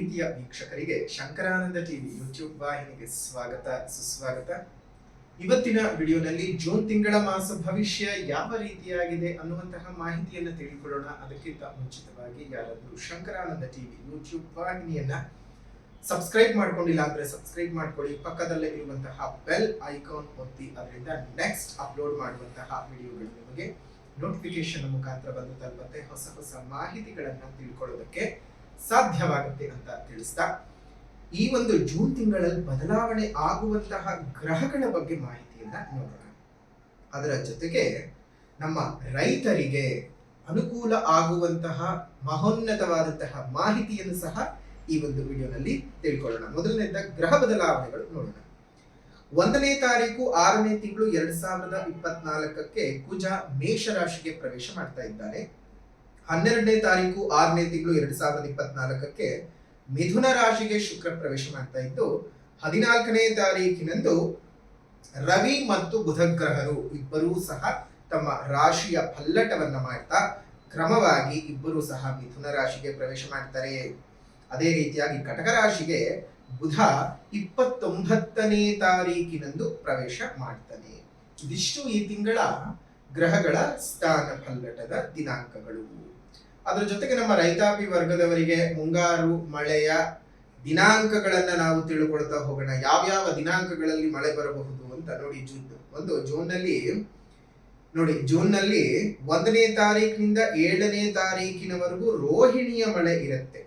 ಪ್ರೀತಿಯ ವೀಕ್ಷಕರಿಗೆ Shankaranand TV YouTube ವಾಹಿನಿಗೆ ಸ್ವಾಗತ ಸುಸ್ವಾಗತ. ಇವತ್ತಿನ ವಿಡಿಯೋನಲ್ಲಿ ಜೂನ್ ತಿಂಗಳ ಮಾಸ ಭವಿಷ್ಯ ಯಾವ ರೀತಿಯಾಗಿದೆ ಅನ್ನುವಂತಹ ಮಾಹಿತಿಯನ್ನು ತಿಳಿದುಕೊಳ್ಳೋಣ. ಅದಕ್ಕಿಂತ ಮುಂಚಿತವಾಗಿ ಯಾರಾದರೂ ಶಂಕರಾನಂದ ಟಿವಿ ಯೂಟ್ಯೂಬ್ ವಾಹಿನಿಯನ್ನ ಸಬ್ಸ್ಕ್ರೈಬ್ ಮಾಡ್ಕೊಂಡಿಲ್ಲ ಅಂದ್ರೆ ಸಬ್ಸ್ಕ್ರೈಬ್ ಮಾಡ್ಕೊಳ್ಳಿ. ಪಕ್ಕದಲ್ಲೇ ಇರುವಂತಹ ಬೆಲ್ ಐಕಾನ್ ಒತ್ತಿ, ಅದರಿಂದ ನೆಕ್ಸ್ಟ್ ಅಪ್ಲೋಡ್ ಮಾಡುವಂತಹ ವಿಡಿಯೋಗಳು ನಿಮಗೆ ನೋಟಿಫಿಕೇಶನ್ ಮುಖಾಂತರ ಬಂದು ತಲುಪತ್ತೆ. ಹೊಸ ಹೊಸ ಮಾಹಿತಿಗಳನ್ನ ತಿಳ್ಕೊಳ್ಳೋದಕ್ಕೆ ಸಾಧ್ಯವಾಗುತ್ತೆ ಅಂತ ತಿಳಿಸ್ತಾ, ಈ ಒಂದು ಜೂನ್ ತಿಂಗಳಲ್ಲಿ ಬದಲಾವಣೆ ಆಗುವಂತಹ ಗ್ರಹಗಳ ಬಗ್ಗೆ ಮಾಹಿತಿಯನ್ನ ನೋಡೋಣ. ಅದರ ಜೊತೆಗೆ ನಮ್ಮ ರೈತರಿಗೆ ಅನುಕೂಲ ಆಗುವಂತಹ ಮಹೋನ್ನತವಾದಂತಹ ಮಾಹಿತಿಯನ್ನು ಸಹ ಈ ಒಂದು ವಿಡಿಯೋನಲ್ಲಿ ತಿಳ್ಕೊಳ್ಳೋಣ. ಮೊದಲನೇದ ಗ್ರಹ ಬದಲಾವಣೆಗಳು ನೋಡೋಣ. 1ನೇ ತಾರೀಕು 6ನೇ ತಿಂಗಳು 2024 ಕುಜ ಮೇಷ ರಾಶಿಗೆ ಪ್ರವೇಶ ಮಾಡ್ತಾ ಇದ್ದಾನೆ. 12ನೇ ತಾರೀಕು 6ನೇ ತಿಂಗಳು 2024 ಮಿಥುನ ರಾಶಿಗೆ ಶುಕ್ರ ಪ್ರವೇಶ ಮಾಡ್ತಾ ಇದ್ದು, 14ನೇ ತಾರೀಕಿನಂದು ರವಿ ಮತ್ತು ಬುಧ ಗ್ರಹರು ಇಬ್ಬರೂ ಸಹ ತಮ್ಮ ರಾಶಿಯ ಪಲ್ಲಟವನ್ನ ಮಾಡ್ತಾ ಕ್ರಮವಾಗಿ ಇಬ್ಬರೂ ಸಹ ಮಿಥುನ ರಾಶಿಗೆ ಪ್ರವೇಶ ಮಾಡ್ತಾರೆ. ಅದೇ ರೀತಿಯಾಗಿ ಕಟಕ ರಾಶಿಗೆ ಬುಧ 29ನೇ ತಾರೀಕಿನಂದು ಪ್ರವೇಶ ಮಾಡ್ತಾನೆ. ಇದಿಷ್ಟು ಈ ತಿಂಗಳ ಗ್ರಹಗಳ ಸ್ಥಾನ ಪಲ್ಲಟದ ದಿನಾಂಕಗಳು. ಅದರ ಜೊತೆಗೆ ನಮ್ಮ ರೈತಾಪಿ ವರ್ಗದವರಿಗೆ ಮುಂಗಾರು ಮಳೆಯ ದಿನಾಂಕಗಳನ್ನ ನಾವು ತಿಳ್ಕೊಳ್ತಾ ಹೋಗೋಣ. ಯಾವ್ಯಾವ ದಿನಾಂಕಗಳಲ್ಲಿ ಮಳೆ ಬರಬಹುದು ಅಂತ ನೋಡಿ. ಜೂನ್ ನಲ್ಲಿ 1ನೇ ತಾರೀಕಿನಿಂದ 7ನೇ ತಾರೀಕಿನವರೆಗೂ ರೋಹಿಣಿಯ ಮಳೆ ಇರುತ್ತೆ.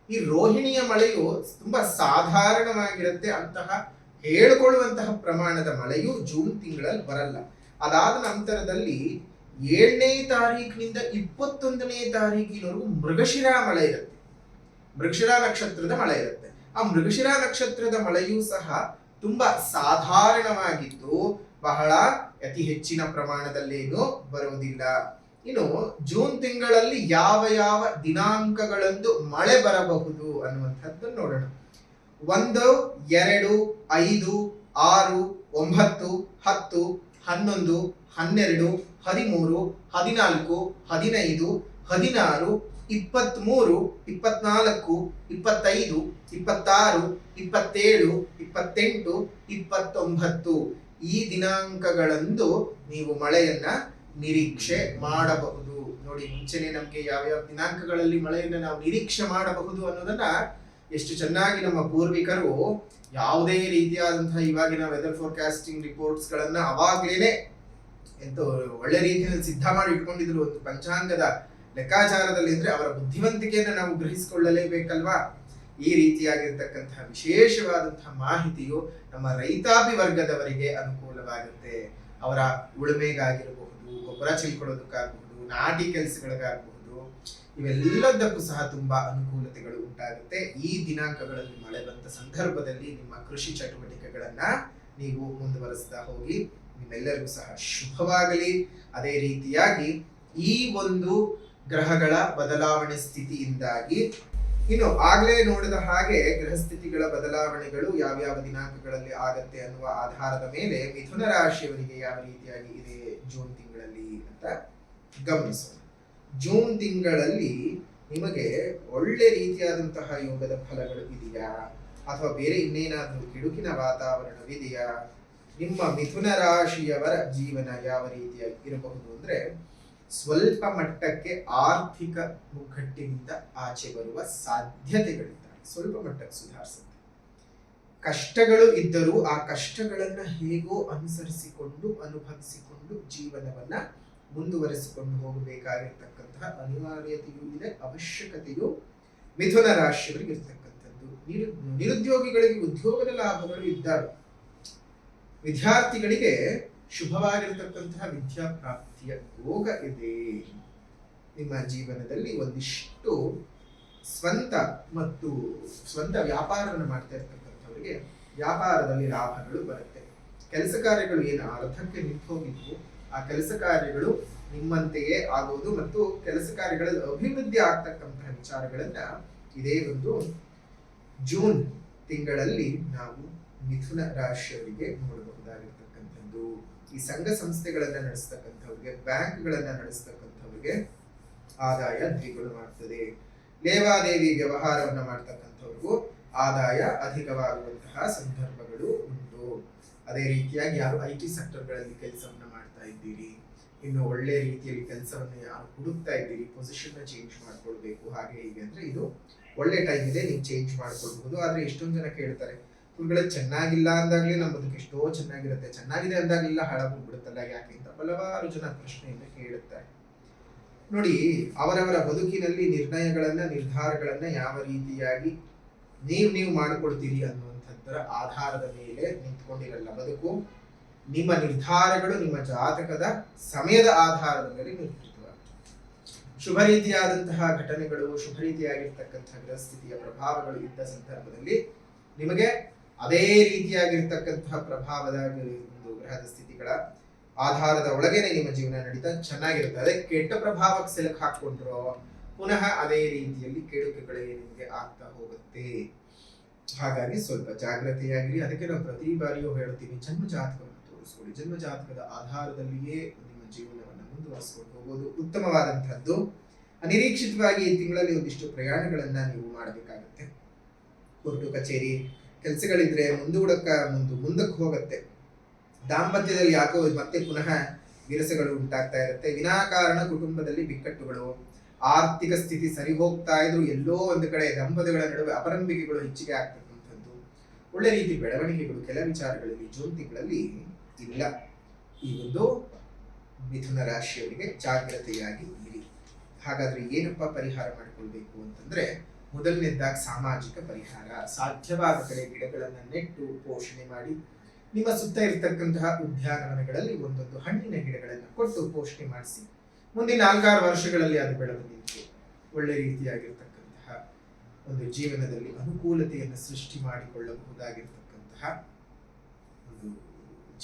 ಈ ರೋಹಿಣಿಯ ಮಳೆಯು ತುಂಬಾ ಸಾಧಾರಣವಾಗಿರುತ್ತೆ. ಅಂತಹ ಹೇಳಿಕೊಳ್ಳುವಂತಹ ಪ್ರಮಾಣದ ಮಳೆಯು ಜೂನ್ ತಿಂಗಳಲ್ಲಿ ಬರಲ್ಲ. ಅದಾದ ನಂತರದಲ್ಲಿ 7ನೇ ತಾರೀಕಿನಿಂದ 21ನೇ ತಾರೀಕಿನವರೆಗೂ ಮೃಗಶಿರಾ ಮಳೆ ಇರುತ್ತೆ. ಮೃಗಶಿರಾ ನಕ್ಷತ್ರದ ಮಳೆ ಇರುತ್ತೆ. ಆ ಮೃಗಶಿರಾ ನಕ್ಷತ್ರದ ಮಳೆಯೂ ಸಹ ತುಂಬಾ ಸಾಧಾರಣವಾಗಿದ್ದು ಬಹಳ ಅತಿ ಹೆಚ್ಚಿನ ಪ್ರಮಾಣದಲ್ಲೇನು ಬರುವುದಿಲ್ಲ. ಇನ್ನು ಜೂನ್ ತಿಂಗಳಲ್ಲಿ ಯಾವ ಯಾವ ದಿನಾಂಕಗಳಂದು ಮಳೆ ಬರಬಹುದು ಅನ್ನುವಂಥದ್ದು ನೋಡೋಣ. 1, 2, 5, 6, 9, 10, 11, 12, 13, 14, 15, 16, 23, 24, 25, 26, 27, 28, 29 ಈ ದಿನಾಂಕಗಳಂದು ನೀವು ಮಳೆಯನ್ನ ನಿರೀಕ್ಷೆ ಮಾಡಬಹುದು. ನೋಡಿ, ಮುಂಚೆನೆ ನಮ್ಗೆ ಯಾವ್ಯಾವ ದಿನಾಂಕಗಳಲ್ಲಿ ಮಳೆಯನ್ನ ನಾವು ನಿರೀಕ್ಷೆ ಮಾಡಬಹುದು ಅನ್ನೋದನ್ನ ಎಷ್ಟು ಚೆನ್ನಾಗಿ ನಮ್ಮ ಪೂರ್ವಿಕರು ಯಾವುದೇ ರೀತಿಯಾದಂತಹ ಇವಾಗಿನ ವೆದರ್ ಫೋರ್ಕಾಸ್ಟಿಂಗ್ ರಿಪೋರ್ಟ್ಸ್ ಗಳನ್ನ ಅವಾಗ್ಲೇನೆ ಎಂತ ಒಳ್ಳೆ ರೀತಿಯಲ್ಲಿ ಸಿದ್ಧ ಮಾಡಿ ಇಟ್ಕೊಂಡಿದ್ರು. ಒಂದು ಪಂಚಾಂಗದ ಲೆಕ್ಕಾಚಾರದಲ್ಲಿ ಇದ್ರೆ ಅವರ ಬುದ್ಧಿವಂತಿಕೆಯನ್ನ ನಾವು ಗ್ರಹಿಸಿಕೊಳ್ಳಲೇಬೇಕಲ್ವಾ. ಈ ರೀತಿಯಾಗಿರ್ತಕ್ಕಂತಹ ವಿಶೇಷವಾದಂತಹ ಮಾಹಿತಿಯು ನಮ್ಮ ರೈತಾಪಿ ವರ್ಗದವರಿಗೆ ಅನುಕೂಲವಾಗುತ್ತೆ. ಅವರ ಉಳುಮೆಗಾಗಿರಬಹುದು, ಗೊಬ್ಬರ ಚೆಲ್ಕೊಳ್ಳೋದಕ್ಕಾಗಬಹುದು, ನಾಟಿ ಕೆಲಸಗಳಿಗಾಗಬಹುದು, ಇವೆಲ್ಲದಕ್ಕೂ ಸಹ ತುಂಬಾ ಅನುಕೂಲತೆಗಳು ಉಂಟಾಗುತ್ತೆ. ಈ ದಿನಾಂಕಗಳಲ್ಲಿ ಮಳೆ ಬಂದ ಸಂದರ್ಭದಲ್ಲಿ ನಿಮ್ಮ ಕೃಷಿ ಚಟುವಟಿಕೆಗಳನ್ನ ನೀವು ಮುಂದುವರಿಸ್ತಾ ಹೋಗಿ. ನಿಮ್ಮೆಲ್ಲರಿಗೂ ಸಹ ಶುಭವಾಗಲಿ. ಅದೇ ರೀತಿಯಾಗಿ ಈ ಒಂದು ಗ್ರಹಗಳ ಬದಲಾವಣೆ ಸ್ಥಿತಿಯಿಂದಾಗಿ ಇನ್ನು ಆಗ್ಲೇ ನೋಡಿದ ಹಾಗೆ ಗ್ರಹ ಸ್ಥಿತಿಗಳ ಬದಲಾವಣೆಗಳು ಯಾವ್ಯಾವ ದಿನಾಂಕಗಳಲ್ಲಿ ಆಗತ್ತೆ ಅನ್ನುವ ಆಧಾರದ ಮೇಲೆ ಮಿಥುನ ರಾಶಿಯವರಿಗೆ ಯಾವ ರೀತಿಯಾಗಿ ಇದೆ ಜೂನ್ ತಿಂಗಳಲ್ಲಿ ಅಂತ ಗಮನಿಸೋಣ. ಜೂನ್ ತಿಂಗಳಲ್ಲಿ ನಿಮಗೆ ಒಳ್ಳೆ ರೀತಿಯಾದಂತಹ ಯೋಗದ ಫಲಗಳು ಇದೆಯಾ ಅಥವಾ ಬೇರೆ ಇನ್ನೇನಾದ್ರೂ ಕಿಡುಕಿನ ವಾತಾವರಣವಿದೆಯಾ? ನಿಮ್ಮ ಮಿಥುನ ರಾಶಿಯವರ ಜೀವನ ಯಾವ ರೀತಿಯಾಗಿ ಇರಬಹುದು ಅಂದ್ರೆ, ಸ್ವಲ್ಪ ಮಟ್ಟಕ್ಕೆ ಆರ್ಥಿಕ ಮುಗ್ಗಟ್ಟಿನಿಂದ ಆಚೆ ಬರುವ ಸಾಧ್ಯತೆಗಳಿದ್ದಾವೆ. ಸ್ವಲ್ಪ ಮಟ್ಟಕ್ಕೆ ಸುಧಾರಿಸುತ್ತೆ. ಕಷ್ಟಗಳು ಇದ್ದರೂ ಆ ಕಷ್ಟಗಳನ್ನ ಹೇಗೋ ಅನುಸರಿಸಿಕೊಂಡು ಅನುಭವಿಸಿಕೊಂಡು ಜೀವನವನ್ನ ಮುಂದುವರೆಸಿಕೊಂಡು ಹೋಗಬೇಕಾಗಿರ್ತಕ್ಕಂತಹ ಅನಿವಾರ್ಯತೆಯೂ ಇದೆ, ಅವಶ್ಯಕತೆಯು ಮಿಥುನ ರಾಶಿಯವರಿಗೆ ಇರ್ತಕ್ಕಂಥದ್ದು. ನಿರುದ್ಯೋಗಿಗಳಿಗೆ ಉದ್ಯೋಗದ ಲಾಭಗಳು ಇದ್ದಾವೆ. ವಿದ್ಯಾರ್ಥಿಗಳಿಗೆ ಶುಭವಾಗಿರ್ತಕ್ಕಂತಹ ವಿದ್ಯಾಪ್ರಾಪ್ತಿಯ ಯೋಗ ಇದೆ. ನಿಮ್ಮ ಜೀವನದಲ್ಲಿ ಒಂದಿಷ್ಟು ಸ್ವಂತ ವ್ಯಾಪಾರವನ್ನು ಮಾಡ್ತಾ ಇರ್ತಕ್ಕಂಥವರಿಗೆ ವ್ಯಾಪಾರದಲ್ಲಿ ಲಾಭಗಳು ಬರುತ್ತೆ. ಕೆಲಸ ಕಾರ್ಯಗಳು ಏನು ಅರ್ಧಕ್ಕೆ ನಿಂತು ಹೋಗಿದ್ವು, ಆ ಕೆಲಸ ಕಾರ್ಯಗಳು ನಿಮ್ಮಂತೆಯೇ ಆಗುವುದು ಮತ್ತು ಕೆಲಸ ಕಾರ್ಯಗಳಲ್ಲಿ ಅಭಿವೃದ್ಧಿ ಆಗ್ತಕ್ಕಂತಹ ವಿಚಾರಗಳನ್ನ ಇದೇ ಒಂದು ಜೂನ್ ತಿಂಗಳಲ್ಲಿ ನಾವು ಮಿಥುನ ರಾಶಿಯವರಿಗೆ ನೋಡಬಹುದಾಗಿರ್ತಕ್ಕಂಥದ್ದು. ಈ ಸಂಘ ಸಂಸ್ಥೆಗಳನ್ನ ನಡೆಸ್ತಕ್ಕಂಥವ್ರಿಗೆ, ಬ್ಯಾಂಕ್ಗಳನ್ನ ನಡೆಸ್ತಕ್ಕಂಥವ್ರಿಗೆ ಆದಾಯ ದ್ವಿಗುಣ ಮಾಡ್ತದೆ. ಲೇವಾದೇವಿ ವ್ಯವಹಾರವನ್ನ ಮಾಡ್ತಕ್ಕಂಥವ್ರು ಆದಾಯ ಅಧಿಕವಾಗುವಂತಹ ಸಂದರ್ಭಗಳು ಉಂಟು. ಅದೇ ರೀತಿಯಾಗಿ ಯಾರು IT ಸೆಕ್ಟರ್ಗಳಲ್ಲಿ ಕೆಲಸವನ್ನ ಮಾಡ್ತಾ ಇದ್ದೀರಿ, ಇನ್ನು ಒಳ್ಳೆ ರೀತಿಯಲ್ಲಿ ಕೆಲಸವನ್ನು ಯಾರು ಹುಡುಕ್ತಾ ಇದ್ದೀರಿ, ಪೊಸಿಷನ್ ಚೇಂಜ್ ಮಾಡ್ಕೊಳ್ಬೇಕು ಹಾಗೆ ಹೀಗೆ ಅಂದ್ರೆ ಇದು ಒಳ್ಳೆ ಟೈಮ್ ಇದೆ, ನೀವು ಚೇಂಜ್ ಮಾಡ್ಕೊಳ್ಬಹುದು. ಆದ್ರೆ ಎಷ್ಟೊಂದು ಜನ ಕೇಳ್ತಾರೆ, ಗುರುಗಳೇ ಚೆನ್ನಾಗಿಲ್ಲ ಅಂದಾಗ್ಲೇ ನಮ್ಮ ಬದುಕು ಎಷ್ಟೋ ಚೆನ್ನಾಗಿರುತ್ತೆ, ಚೆನ್ನಾಗಿದೆ ಅಂದಾಗ್ಲಿಲ್ಲ ಹಾಳಾಗ್ಬಿಡುತ್ತಲ್ಲ ಯಾಕೆ ಅಂತ ಹಲವಾರು ಜನ ಪ್ರಶ್ನೆಯನ್ನು ಕೇಳುತ್ತಾರೆ. ನೋಡಿ, ಅವರವರ ಬದುಕಿನಲ್ಲಿ ನಿರ್ಧಾರಗಳನ್ನ ಯಾವ ರೀತಿಯಾಗಿ ನೀವು ಮಾಡಿಕೊಳ್ತೀರಿ ಅನ್ನುವಂಥದ್ದರ ಆಧಾರದ ಮೇಲೆ ನಿಂತ್ಕೊಂಡಿರಲ್ಲ ಬದುಕು. ನಿಮ್ಮ ನಿರ್ಧಾರಗಳು ನಿಮ್ಮ ಜಾತಕದ ಸಮಯದ ಆಧಾರದ ಮೇಲೆ ನಿರ್ಧರಿತವಾಗ್ತವೆ. ಶುಭ ರೀತಿಯಾದಂತಹ ಘಟನೆಗಳು, ಶುಭ ರೀತಿಯಾಗಿರ್ತಕ್ಕಂತಹ ಗ್ರಹಸ್ಥಿತಿಯ ಪ್ರಭಾವಗಳು ಇದ್ದ ಸಂದರ್ಭದಲ್ಲಿ ನಿಮಗೆ ಅದೇ ರೀತಿಯಾಗಿರ್ತಕ್ಕಂತಹ ಪ್ರಭಾವದ ಒಂದು ಗ್ರಹದ ಸ್ಥಿತಿಗಳ ಆಧಾರದ ಒಳಗೇನೆ ನಿಮ್ಮ ಜೀವನ ನಡೀತಾ ಚೆನ್ನಾಗಿರುತ್ತೆ. ಅದೇ ಕೆಟ್ಟ ಪ್ರಭಾವಕ್ಕೆ ಸೆಲಕ್ ಹಾಕೊಂಡ್ರೋ ಪುನಃ ಅದೇ ರೀತಿಯಲ್ಲಿ ಕೆಡುಕುಗಳೇ ನಿಮಗೆ ಆಗ್ತಾ ಹೋಗುತ್ತೆ. ಹಾಗಾಗಿ ಸ್ವಲ್ಪ ಜಾಗ್ರತೆಯಾಗಿರಿ. ಅದಕ್ಕೆ ನಾವು ಪ್ರತಿ ಬಾರಿಯೂ ಹೇಳ್ತೀವಿ, ಜನ್ಮ ಜಾತಕವನ್ನು ತೋರಿಸ್ಕೊಳ್ಳಿ. ಜನ್ಮ ಜಾತಕದ ಆಧಾರದಲ್ಲಿಯೇ ನಿಮ್ಮ ಜೀವನವನ್ನು ಮುಂದುವರಿಸಿಕೊಂಡು ಹೋಗೋದು ಉತ್ತಮವಾದಂತಹದ್ದು. ಅನಿರೀಕ್ಷಿತವಾಗಿ ಈ ತಿಂಗಳಲ್ಲಿ ಒಂದಿಷ್ಟು ಪ್ರಯಾಣಗಳನ್ನ ನೀವು ಮಾಡಬೇಕಾಗುತ್ತೆ. ಕೋರ್ಟು ಕಚೇರಿ ಕೆಲಸಗಳಿದ್ರೆ ಮುಂದಕ್ಕೆ ಹೋಗುತ್ತೆ. ದಾಂಪತ್ಯದಲ್ಲಿ ಯಾಕೋ ಮತ್ತೆ ಪುನಃ ವಿರಸಗಳು ಉಂಟಾಗ್ತಾ ಇರುತ್ತೆ. ವಿನಾಕಾರಣ ಕುಟುಂಬದಲ್ಲಿ ಬಿಕ್ಕಟ್ಟುಗಳು, ಆರ್ಥಿಕ ಸ್ಥಿತಿ ಸರಿ ಹೋಗ್ತಾ ಇದ್ರು ಎಲ್ಲೋ ಒಂದು ಕಡೆ ದಂಪತಿಗಳ ನಡುವೆ ಅಪರಂಬಿಕೆಗಳು ಹೆಚ್ಚಿಗೆ ಆಗ್ತಕ್ಕಂಥದ್ದು. ಒಳ್ಳೆ ರೀತಿ ಬೆಳವಣಿಗೆಗಳು ಕೆಲ ವಿಚಾರಗಳಲ್ಲಿ ಜೂನ್ ತಿಂಗಳಲ್ಲಿ ಇಲ್ಲ. ಈ ಒಂದು ಮಿಥುನ ರಾಶಿಯವರಿಗೆ ಜಾಗ್ರತೆಯಾಗಿ ಇರಿ. ಹಾಗಾದ್ರೆ ಏನಪ್ಪಾ ಪರಿಹಾರ ಮಾಡಿಕೊಳ್ಬೇಕು ಅಂತಂದ್ರೆ, ಮೊದಲನೇದಾಗಿ ಸಾಮಾಜಿಕ ಪರಿಹಾರ. ಸಾಧ್ಯವಾದ ಕಡೆ ಗಿಡಗಳನ್ನ ನೆಟ್ಟು ಪೋಷಣೆ ಮಾಡಿ, ನಿಮ್ಮ ಸುತ್ತ ಇರತಕ್ಕಂತಹ ಉದ್ಯಾನವನಗಳಲ್ಲಿ ಒಂದೊಂದು ಹಣ್ಣಿನ ಗಿಡಗಳನ್ನು ಕೊಟ್ಟು ಪೋಷಣೆ ಮಾಡಿಸಿ. ಮುಂದಿನ 4-6 ವರ್ಷಗಳಲ್ಲಿ ಅದು ಬೆಳೆದು ನಿಂತು ಒಳ್ಳೆ ರೀತಿಯಾಗಿರ್ತಕ್ಕಂತಹ ಒಂದು ಜೀವನದಲ್ಲಿ ಅನುಕೂಲತೆಯನ್ನು ಸೃಷ್ಟಿ ಮಾಡಿಕೊಳ್ಳಬಹುದಾಗಿರ್ತಕ್ಕಂತಹ ಒಂದು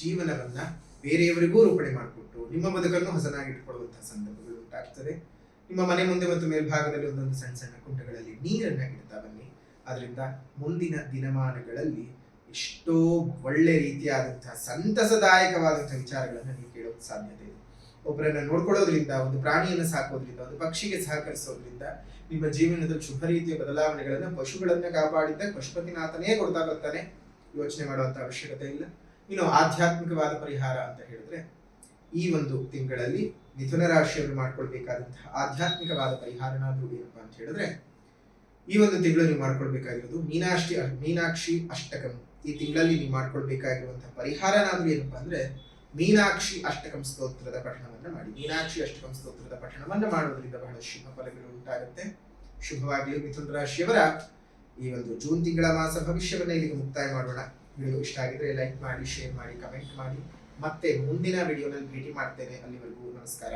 ಜೀವನವನ್ನ ಬೇರೆಯವರಿಗೂ ರೂಪಣೆ ಮಾಡಿಕೊಟ್ಟು ನಿಮ್ಮ ಬದುಕನ್ನು ಹೊಸನಾಗಿಟ್ಟುಕೊಳ್ಳುವಂತಹ ಸಂದರ್ಭಗಳು ಉಂಟಾಗ್ತದೆ. ನಿಮ್ಮ ಮನೆ ಮುಂದೆ ಮತ್ತು ಮೇಲ್ಭಾಗದಲ್ಲಿ ಒಂದೊಂದು ಸಣ್ಣ ಸಣ್ಣ ಕುಂಡಗಳಲ್ಲಿ ನೀರನ್ನ ಇಡ್ತಾ ಬನ್ನಿ. ಅದರಿಂದ ಮುಂದಿನ ದಿನಮಾನಗಳಲ್ಲಿ ಎಷ್ಟೋ ಒಳ್ಳೆ ರೀತಿಯಾದಂತಹ ಸಂತಸದಾಯಕವಾದಂತಹ ವಿಚಾರಗಳನ್ನು ನೀವು ಕೇಳೋಕೆ ಸಾಧ್ಯತೆ ಇದೆ. ಒಬ್ಬರನ್ನ ನೋಡ್ಕೊಳ್ಳೋದ್ರಿಂದ, ಒಂದು ಪ್ರಾಣಿಯನ್ನು ಸಾಕೋದ್ರಿಂದ, ಒಂದು ಪಕ್ಷಿಗೆ ಸಹಕರಿಸೋದ್ರಿಂದ ನಿಮ್ಮ ಜೀವನದಲ್ಲಿ ಶುಭ ರೀತಿಯ ಬದಲಾವಣೆಗಳನ್ನ, ಪಶುಗಳನ್ನ ಕಾಪಾಡಿದ್ದ ಪಶುಪತಿನಾಥನೇ ಕೊಡ್ತಾ ಬರ್ತಾನೆ. ಯೋಚನೆ ಮಾಡುವಂತ ಅವಶ್ಯಕತೆ ಇಲ್ಲ. ಇನ್ನು ಆಧ್ಯಾತ್ಮಿಕವಾದ ಪರಿಹಾರ ಅಂತ ಹೇಳಿದ್ರೆ, ಈ ಒಂದು ತಿಂಗಳಲ್ಲಿ ಮಿಥುನ ರಾಶಿಯವರು ಮಾಡ್ಕೊಳ್ಬೇಕಾದಂತಹ ಆಧ್ಯಾತ್ಮಿಕವಾದ ಪರಿಹಾರನಾದ್ರೂ ಏನಪ್ಪಾ ಅಂತ ಹೇಳಿದ್ರೆ, ಈ ಒಂದು ತಿಂಗಳು ನೀವು ಮಾಡ್ಕೊಳ್ಬೇಕಾಗಿರೋದು ಮೀನಾಕ್ಷಿ ಅಷ್ಟಕಂ. ಈ ತಿಂಗಳಲ್ಲಿ ನೀವು ಮಾಡ್ಕೊಳ್ಬೇಕಾಗಿರುವಂತಹ ಪರಿಹಾರನಾದ್ರೂ ಏನಪ್ಪಾ ಅಂದ್ರೆ, ಮೀನಾಕ್ಷಿ ಅಷ್ಟಕಂ ಸ್ತೋತ್ರದ ಪಠಣವನ್ನ ಮಾಡಿ. ಮೀನಾಕ್ಷಿ ಅಷ್ಟಕಂ ಸ್ತೋತ್ರದ ಪಠಣವನ್ನ ಮಾಡೋದ್ರಿಂದ ಬಹಳ ಶುಭ ಫಲಗಳು ಉಂಟಾಗುತ್ತೆ. ಶುಭವಾಗಲಿ ಮಿಥುನ ರಾಶಿಯವರ ಈ ಒಂದು ಜೂನ್ ತಿಂಗಳ ಮಾಸ ಭವಿಷ್ಯವನ್ನ ಇಲ್ಲಿಗೆ ಮುಕ್ತಾಯ ಮಾಡೋಣ. ವಿಡಿಯೋ ಇಷ್ಟ ಆಗಿದ್ರೆ ಲೈಕ್ ಮಾಡಿ, ಶೇರ್ ಮಾಡಿ, ಕಮೆಂಟ್ ಮಾಡಿ. ಮತ್ತೆ ಮುಂದಿನ ವಿಡಿಯೋನಲ್ಲಿ ಭೇಟಿ ಮಾಡ್ತೇನೆ. ಅಲ್ಲಿವರೆಗೂ ನಮಸ್ಕಾರ.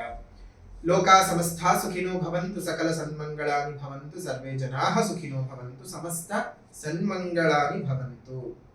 ಲೋಕಾ ಸಮಸ್ತಾ ಸುಖಿನೋ ಭವಂತು, ಸಕಲ ಸನ್ಮಂಗಳಾನಿ ಭವಂತು, ಸರ್ವೇ ಜನಾಃ ಸುಖಿನೋ ಭವಂತು, ಸಮಸ್ತ ಸನ್ಮಂಗಳಾನಿ ಭವಂತು.